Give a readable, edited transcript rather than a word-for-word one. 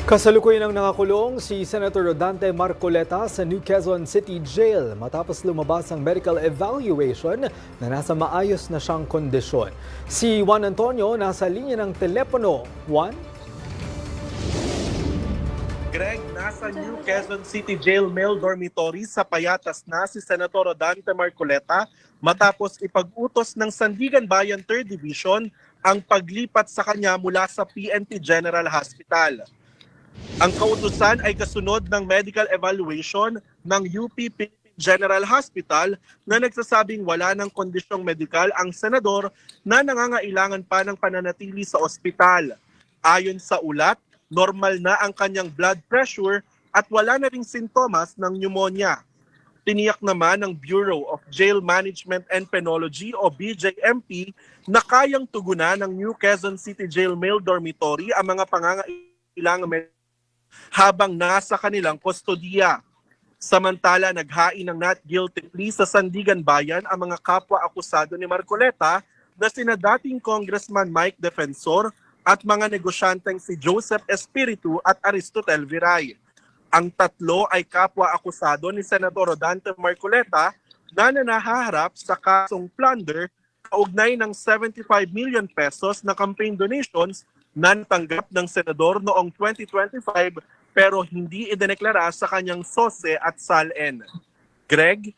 Kasalukuyan ang nakakulong si Senator Rodante Marcoleta sa New Quezon City Jail matapos lumabas ang medical evaluation na nasa maayos na siyang kondisyon. Si Juan Antonio nasa linya ng telepono. Juan? Greg, nasa New Quezon City Jail Male Dormitory sa payatas na si Senator Rodante Marcoleta matapos ipag-utos ng Sandigan Bayan 3rd Division ang paglipat sa kanya mula sa PNP General Hospital. Ang kautusan ay kasunod ng medical evaluation ng UP Philippine General Hospital na nagsasabing wala ng kondisyong medikal ang senador na nangangailangan pa ng pananatili sa ospital. Ayon sa ulat, normal na ang kanyang blood pressure at wala na ring sintomas ng pneumonia. Tiniyak naman ng Bureau of Jail Management and Penology o BJMP na kayang tugunan ng New Quezon City Jail Male Dormitory ang mga pangangailangan medikal habang nasa kanilang kustodiya. Samantala, naghain ng not guilty plea sa Sandigan Bayan ang mga kapwa-akusado ni Marcoleta na sina dating Congressman Mike Defensor at mga negosyanteng si Joseph Espiritu at Aristotel Viray. Ang tatlo ay kapwa-akusado ni Senator Rodante Marcoleta na nahaharap sa kasong plunder kaugnay ng 75 million pesos na campaign donations na natanggap ng senador noong 2025 pero hindi idineklara sa kanyang SOSE at SALN. Greg?